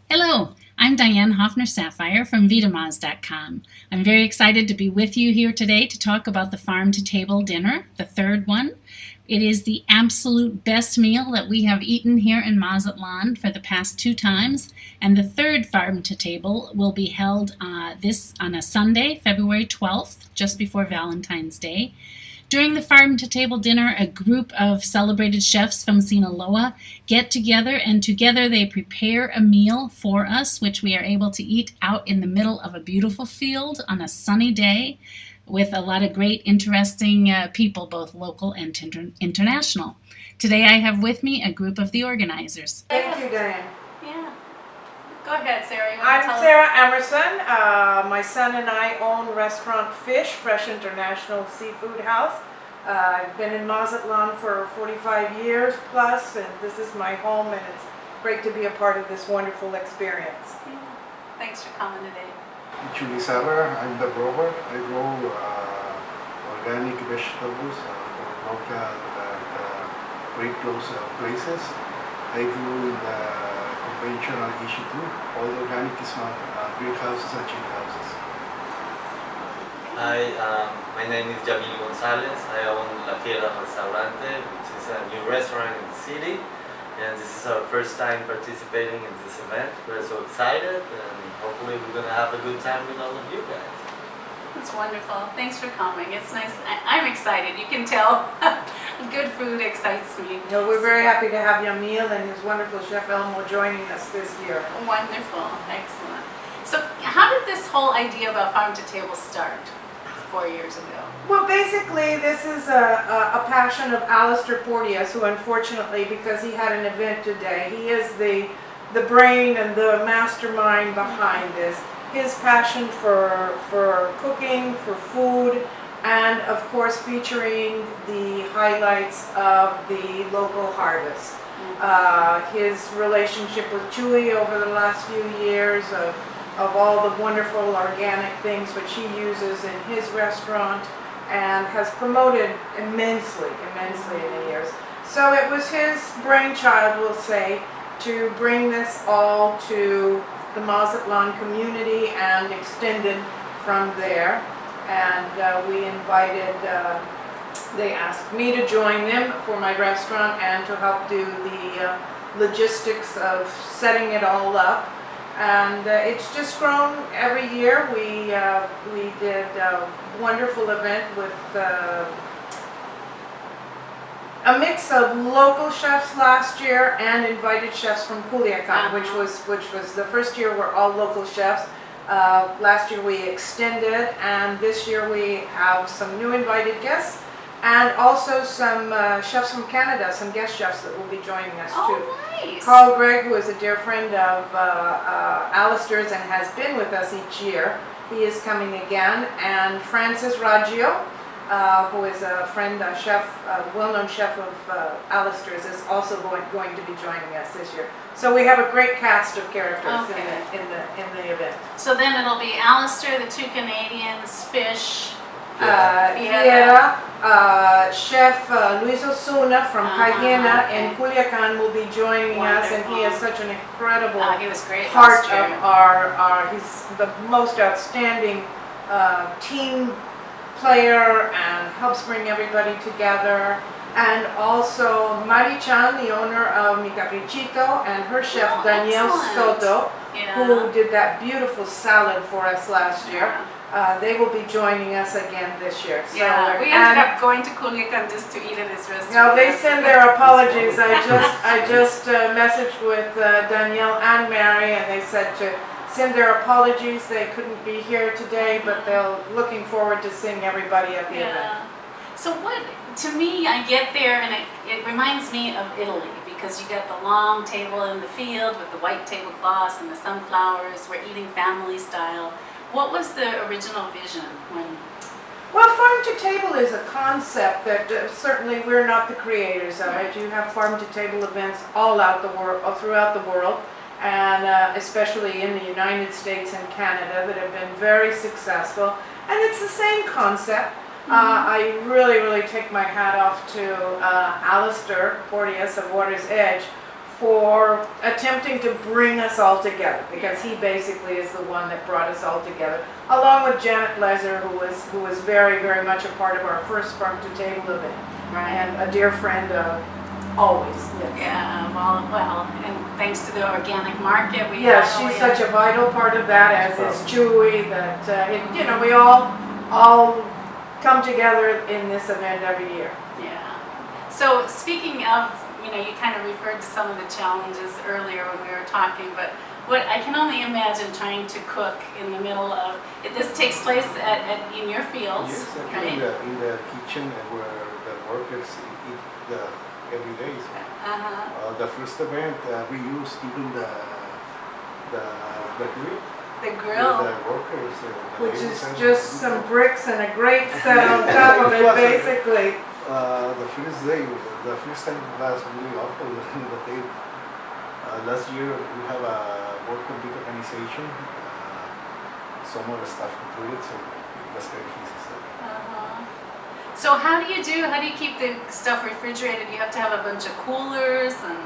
Hello, I'm Diane Hoffner-Sapphire from Vitamaz.com. I'm very excited to be with you here today to talk about the Farm to Table dinner, the third one. It is the absolute best meal that we have eaten here in Mazatlan for the past 2 times, and the third Farm to Table will be held this on a Sunday, February 12th, just before Valentine's Day. During the Farm to Table dinner, a group of celebrated chefs from Sinaloa get together, and together they prepare a meal for us, which we are able to eat out in the middle of a beautiful field on a sunny day with a lot of great, interesting people, both local and international. Today I have with me a group of the organizers. Thank you, Diane. Yeah. Go ahead, Sarah. I'm Sarah Emerson. My son and I own Restaurant Fish, Fresh International Seafood House. I've been in Mazatlan for 45 years plus, and this is my home, and it's great to be a part of this wonderful experience. Yeah. Thanks for coming today. Actually, Sarah, I'm the grower. I grow organic vegetables for local break those places. I do the conventional issue too. All organic is not greenhouses and chicken houses. Hi, my name is Jamil Gonzalez. I own La Fiera Restaurante, which is a new restaurant in the city. And this is our first time participating in this event. We're so excited, and hopefully we're going to have a good time with all of you guys. It's wonderful. Thanks for coming. It's nice. I'm excited. You can tell. Good food excites me. We're very happy to have Yamil and his wonderful chef Elmo joining us this year. Wonderful. Excellent. So how did this whole idea about Farm to Table start 4 years ago? Well, basically, this is a passion of Alistair Porteous, who unfortunately, because he had an event today, he is the brain and the mastermind behind this. His passion for cooking, for food, and of course featuring the highlights of the local harvest. His relationship with Chewy over the last few years of all the wonderful organic things which he uses in his restaurant, and has promoted immensely in the years. So it was his brainchild, we'll say, to bring this all to the Mazatlan community and extended from there. And we invited, they asked me to join them for my restaurant and to help do the logistics of setting it all up. And it's just grown every year. We did a wonderful event with a mix of local chefs last year and invited chefs from Culiacan, which was the first year were all local chefs. Last year we extended, and this year we have some new invited guests, and also some chefs from Canada, some guest chefs that will be joining us too. Nice. Carl Gregg, who is a dear friend of Alistair's and has been with us each year, he is coming again. And Francis Raggio, who is a friend, a chef, a well-known chef of Alistair's, is also going to be joining us this year. So we have a great cast of characters in the event. So then it'll be Alistair, the two Canadians, Fish, Fiera, Chef Luis Osuna from Cayena in Culiacan will be joining us, and he is such an incredible he was great part last year. of he's the most outstanding team player and helps bring everybody together. And also Mari Chan, the owner of Mi Caprichito, and her chef Danielle excellent. Soto, Yeah. who did that beautiful salad for us last year. They will be joining us again this year. So, Yeah, we ended up going to Culiacan just to eat at his restaurant. Now they send their apologies. I just messaged with Danielle and Mary, and they said to send their apologies. They couldn't be here today, but they're looking forward to seeing everybody at the event. Yeah. So to me, I get there and it reminds me of Italy, because you got the long table in the field with the white tablecloths and the sunflowers. We're eating family style. What was the original vision when? Well, farm to table is a concept that certainly we're not the creators of it. You have farm to table events all throughout the world, and especially in the United States and Canada, that have been very successful. And it's the same concept. I really take my hat off to Alistair Porteous of Water's Edge for attempting to bring us all together, because he basically is the one that brought us all together, along with Janet Lezer, who was very, very much a part of our first Farm to Table event, Right. and a dear friend always. Yes. Yeah, well, and thanks to the organic market, we Yes, have. she's such a vital part of that, as is Chewy, that, you know, we all come together in this event every year. Yeah. So speaking of, you know, you kind of referred to some of the challenges earlier when we were talking, but what I can only imagine trying to cook in the middle of, this takes place in your fields, Yes, right? actually in the kitchen where the workers eat every day. So, Uh-huh. the first event, we used even the grill. The with grill. The workers. The Which ladies is and just the- some bricks and a grate set on top of it, basically. The first day, the first time was really awful. The day, last year we have a more complete organization. Some of the stuff completed, so it was very easy. So. Uh-huh. So how do you keep the stuff refrigerated? You have to have a bunch of coolers, and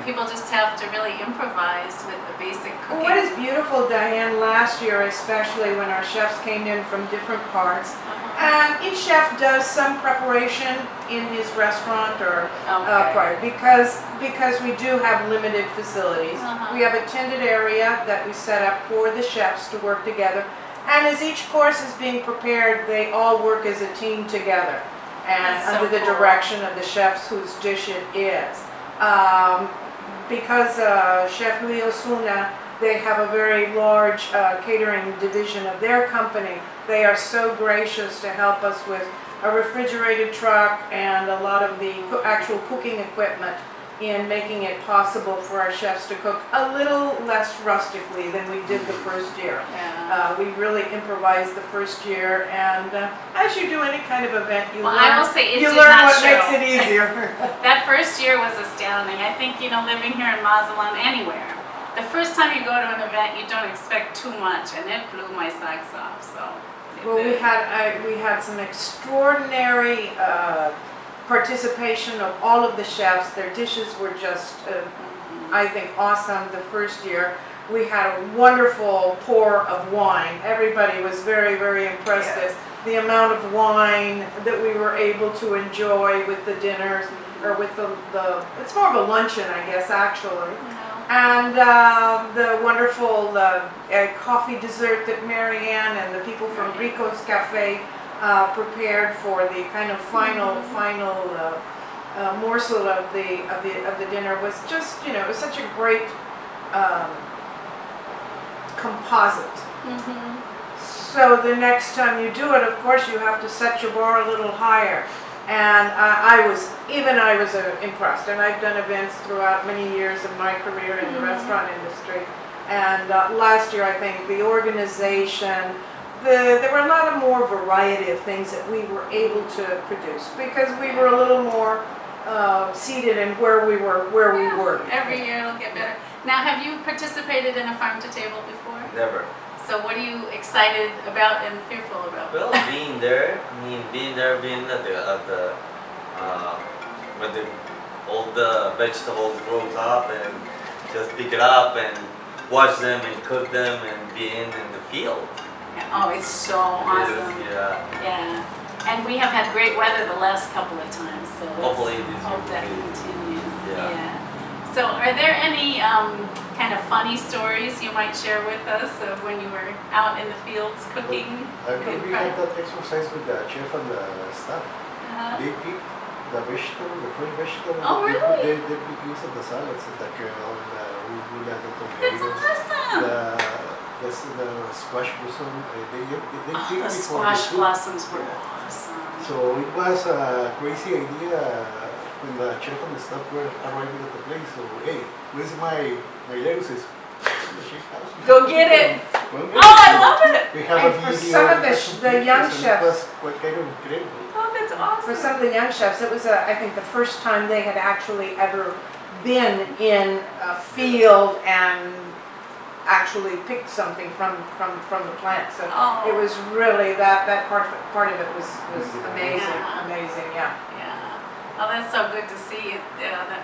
people just have to really improvise with the basic cooking. What is beautiful, Diane, last year especially, when our chefs came in from different parts, and each chef does some preparation in his restaurant or Okay. prior, because we do have limited facilities. Uh-huh. We have a tended area that we set up for the chefs to work together, and as each course is being prepared, they all work as a team together, and That's so under the cool. direction of the chefs whose dish it is. Because Chef Louis Osuna, they have a very large catering division of their company. They are so gracious to help us with a refrigerated truck and a lot of the actual cooking equipment in making it possible for our chefs to cook a little less rustically than we did the first year. Yeah. We really improvised the first year, and as you do any kind of event, you Well, I learn, will say it you did learn not what show. makes it easier. That first year was astounding. I think, you know, living here in Mazatlan, anywhere, the first time you go to an event, you don't expect too much, and it blew my socks off. So. Well, we had some extraordinary participation of all of the chefs. Their dishes were just, I think, awesome the first year. We had a wonderful pour of wine. Everybody was very, very impressed Yes. at the amount of wine that we were able to enjoy with the dinners, or with the it's more of a luncheon, I guess, actually. And the wonderful coffee dessert that Marianne and the people from Rico's Cafe prepared for the kind of final morsel of the dinner was just, you know, it was such a great composite. So the next time you do it, of course, you have to set your bar a little higher. And I was impressed. And I've done events throughout many years of my career in the restaurant industry. And last year, I think the organization, there were a lot of more variety of things that we were able to produce, because we were a little more seated in where we were. Every year it'll get better. Now, have you participated in a farm to table before? Never. So what are you excited about and fearful about? Well, being there, being at the when all the vegetables grows up, and just pick it up and wash them and cook them and be in the field. Oh, it's so awesome. It is, yeah. Yeah. And we have had great weather the last couple of times, so Hopefully let's this hope will that be- continues. Yeah. So are there any kind of funny stories you might share with us of when you were out in the fields cooking? Actually, we had that exercise with the chef and the staff. Uh-huh. They picked the vegetable, the fresh vegetable. Oh, really? They pick use of the salads, the kale, the arugula, the That's tomatoes, awesome. the squash blossom. They Oh, pick the it for squash the soup. blossoms were awesome. So it was a crazy idea when the chef and the staff were arriving at the place. So, hey, where's my lettuces? The chef house. Go get it. Well, Oh, I love it. We have And a for video. some of that's the young complete, chefs- It was quite kind of incredible. Oh, that's awesome. For some of the young chefs, it was, I think, the first time they had actually ever been in a field and actually picked something from the plant. So Oh. it was really that part of it was amazing, Yeah. amazing, yeah. Yeah. Oh, that's so good to see. That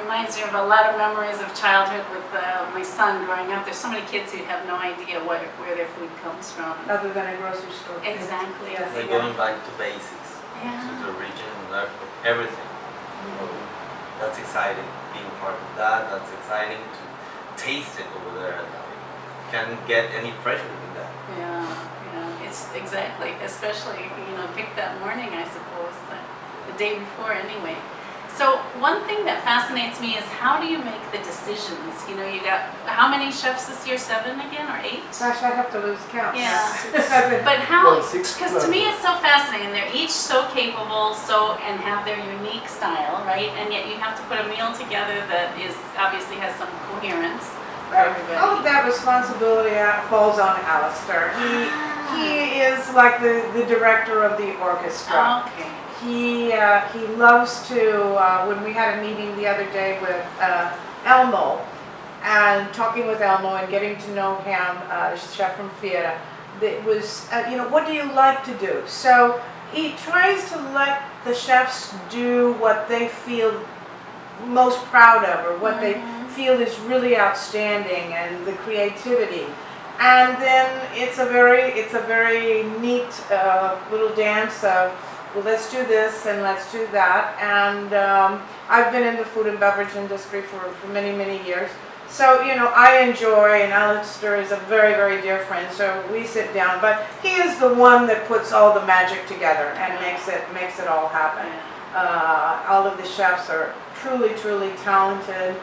reminds me of a lot of memories of childhood with my son growing up. There's so many kids who have no idea where their food comes from. Other than a grocery store. Exactly. Yes. Like going back to basics, Yeah. to the region, everything. So that's exciting, being part of that. That's exciting to taste it over there. Can't get any fresher than that. Yeah, it's exactly, especially, pick that morning, I suppose, the day before anyway. So one thing that fascinates me is how do you make the decisions? You got, how many chefs this year, 7 again, or 8? Gosh, I have to lose count. Yeah. But But how, Well, 6 because to me it's so fascinating, they're each so capable, and have their unique style, right? And yet you have to put a meal together that obviously has some coherence for everybody. all of that responsibility falls on Alistair. He is like the director of the orchestra. Okay. He loves to, when we had a meeting the other day with Elmo, and talking with Elmo and getting to know him, chef from Fiera, it was, what do you like to do? So he tries to let the chefs do what they feel most proud of, or what they feel is really outstanding, and the creativity. And then it's a very neat little dance of, well, let's do this and let's do that. And I've been in the food and beverage industry for many, many years. So, I enjoy, and Alistair is a very, very dear friend, so we sit down. But he is the one that puts all the magic together and makes it all happen. All of the chefs are truly, truly talented.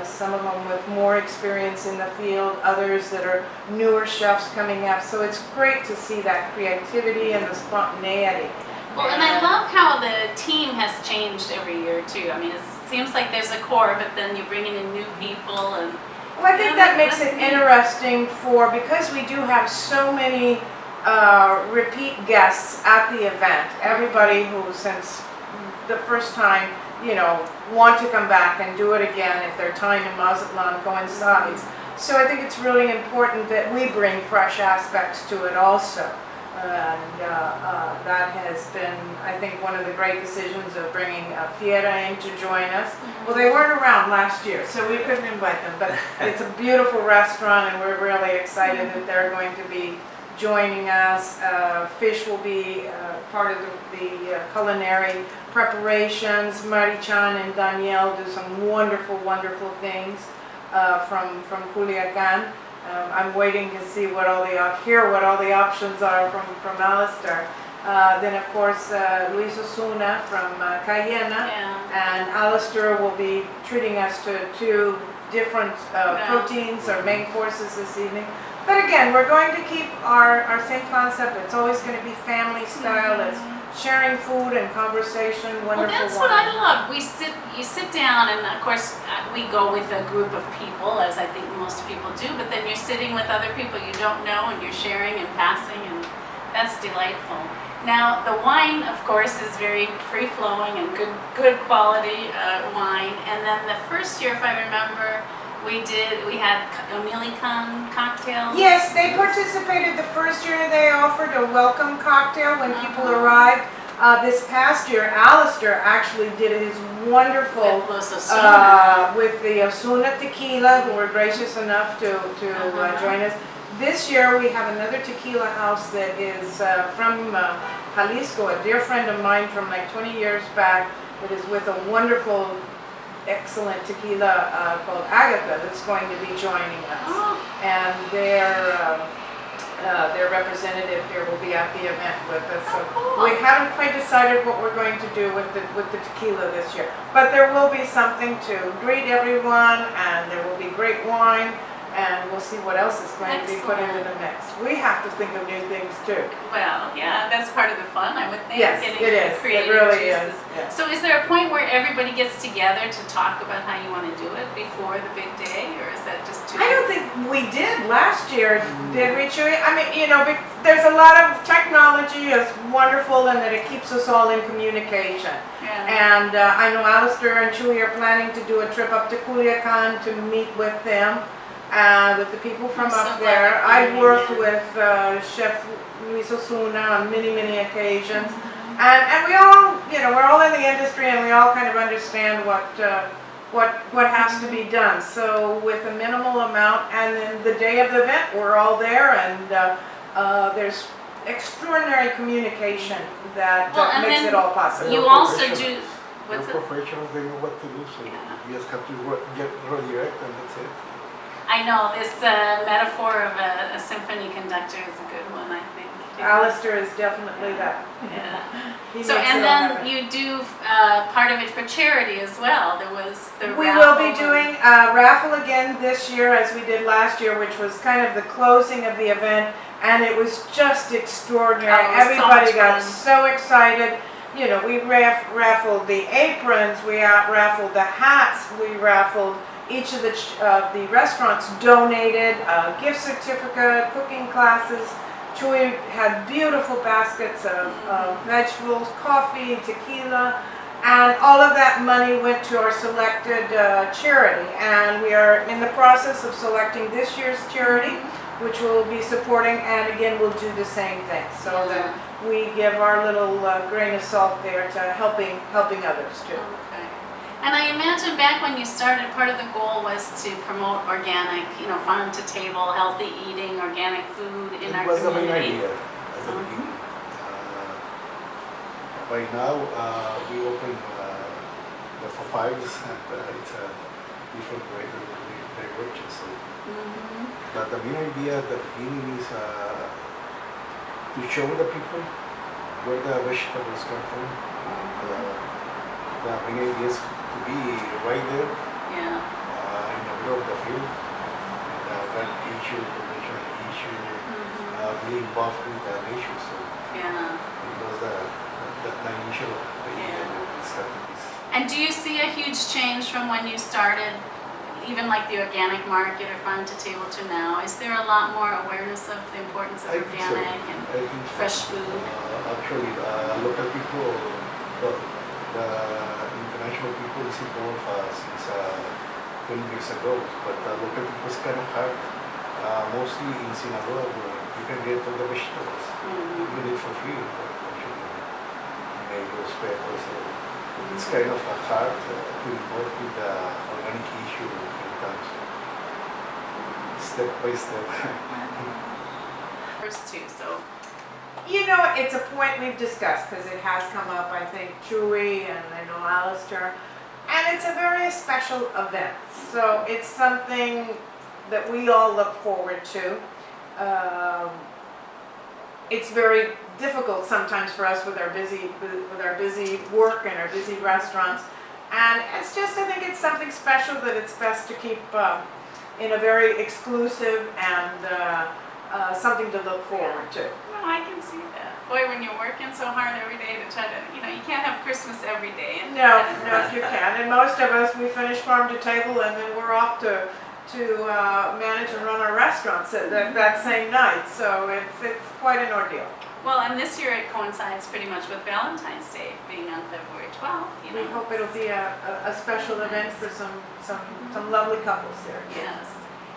Some of them with more experience in the field, others that are newer chefs coming up. So it's great to see that creativity and the spontaneity. Well, and I love how the team has changed every year too. I mean, it seems like there's a core, but then you're bringing in new people, and Well, I think that makes it interesting because we do have so many repeat guests at the event. Everybody who, since the first time, want to come back and do it again if their time in Mazatlan coincides. So I think it's really important that we bring fresh aspects to it also. And that has been, I think, one of the great decisions of bringing Fiera in to join us. Well, they weren't around last year, so we couldn't invite them, but it's a beautiful restaurant, and we're really excited that they're going to be joining us. Fish will be part of the culinary preparations. Marichan and Danielle do some wonderful, wonderful things from Culiacan. I'm waiting to see hear what all the options are from Alistair. Then of course Luis Osuna from Cayena, and Alistair will be treating us to 2 different proteins or main courses this evening. But again, we're going to keep our same concept. It's always going to be family style. It's sharing food and conversation. Wonderful. Well, that's wine. what I love. You sit down, and of course we go with a group of people, as I think most people do. But then you're sitting with other people you don't know, and you're sharing and passing, and that's delightful. Now the wine, of course, is very free flowing and good quality wine. And then the first year, if I remember, we had Omilican cocktails. Yes, they participated the first year. They offered a welcome cocktail when people arrived. This past year, Alistair actually did his wonderful With Los Osuna. with the Osuna tequila, who were gracious enough to join us. This year we have another tequila house that is from Jalisco, a dear friend of mine from like 20 years back, that is with a wonderful, excellent tequila called Agatha that's going to be joining us. Oh. And their representative here will be at the event with us. So cool. we haven't quite decided what we're going to do with the tequila this year. But there will be something to greet everyone, and there will be great wine, and we'll see what else is going to be put into the mix. We have to think of new things too. Well, yeah, that's part of the fun, I would think. Yes, getting it is. It creative really juices. is. Yeah. So is there a point where everybody gets together to talk about how you want to do it before the big day, or is that just too? I don't think we did last year, did we, Chuy? I mean, there's a lot of technology is wonderful, and that it keeps us all in communication. Yeah. And I know Alistair and Chuy are planning to do a trip up to Culiacan to meet with them, with the people from I'm so up glad there. you're I've coming, worked yeah. with Chef Luis Osuna on many, many occasions. And we all, we're all in the industry, and we all kind of understand what has to be done. So with a minimal amount, and then the day of the event, we're all there, and there's extraordinary communication that Well, and makes then it all possible. You They're also do, professionals. what's They're it? professionals, they know what to do, so Yeah. you just have to get redirect and that's it. I know, this metaphor of a symphony conductor is a good one, I think. Alistair is definitely that. Yeah. He So, makes and it all then happen. you do part of it for charity as well. There was the We will be raffle. doing a raffle again this year as we did last year, which was kind of the closing of the event, and it was just extraordinary. Oh, it was so Everybody much got fun. so excited. You know, we raffled the aprons, we raffled the hats, we raffled each of the restaurants donated a gift certificate, cooking classes. Chewy had beautiful baskets of vegetables, coffee, tequila, and all of that money went to our selected charity. And we are in the process of selecting this year's charity, which we'll be supporting, and again, we'll do the same thing, so that we give our little grain of salt there to helping others too. Okay. And I imagine back when you started, part of the goal was to promote organic, farm to table, healthy eating, organic food in our It was the main community. idea at the beginning. By now, we open the Popeyes and it's a different way they work it. So, Mhm. but the main idea at the beginning is to show the people where the vegetables come from. The main idea is to be right there Yeah. in the middle of the field. That issue, conventional issue, Mhm. be involved with the issue. So Yeah. it was the initial idea that we started this. And do you see a huge change from when you started, even like the organic market or farm to table to now? Is there a lot more awareness of the importance of I think so. organic and I think so. fresh food? Actually, local people, the international people is involved since 20 years ago, but local people is kind of hard. Mostly in Sinaloa, where you can get all the vegetables. Mhm. You need for free, actually, tomatoes, peppers. It's kind of hard to involve with the organic issue sometimes. Step by step. First two, so. You know, it's a point we've discussed because it has come up, I think, Chewy and I know Alistair, and it's a very special event. So it's something that we all look forward to. It's very difficult sometimes for us with our busy work and our busy restaurants, and it's just, I think it's something special that it's best to keep in a very exclusive and something to look forward to. No, I can see that. Boy, when you're working so hard every day to try to, you can't have Christmas every day. And, No, you can. And most of us, we finish farm to table and then we're off to manage and run our restaurants that same night. So it's quite an ordeal. Well, and this year it coincides pretty much with Valentine's Day being on February 12th. We hope it'll be a special event for some lovely couples there. Yes.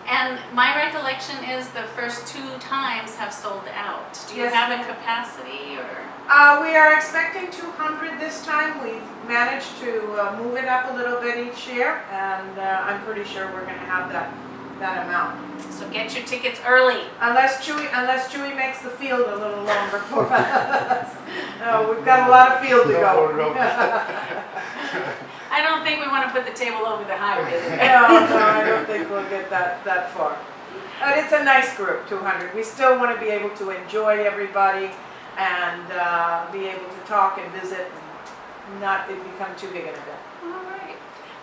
And my recollection is the first 2 times have sold out. Do you Yes, have a ma'am. capacity or? We are expecting 200 this time. We've managed to move it up a little bit each year, and I'm pretty sure we're going to have that amount. So get your tickets early. Unless Chewy makes the field a little longer for us. No, we've got a lot of field to go. No. I don't think we want to put the table over the highway there. No, I don't think we'll get that far. But it's a nice group, 200. We still want to be able to enjoy everybody and be able to talk and visit and not it become too big an event. All right.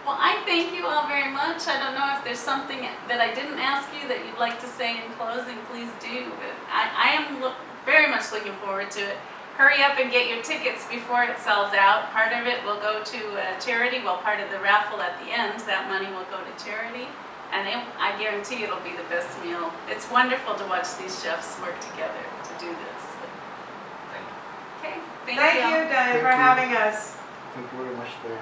Well, I thank you all very much. I don't know if there's something that I didn't ask you that you'd like to say in closing, please do. But I am very much looking forward to it. Hurry up and get your tickets before it sells out. Part of it will go to charity, part of the raffle at the end, that money will go to charity. And I guarantee it'll be the best meal. It's wonderful to watch these chefs work together to do this. Thank you. Okay, Thank you, Diane, for Thank you. having us. Thank you very much, Dan.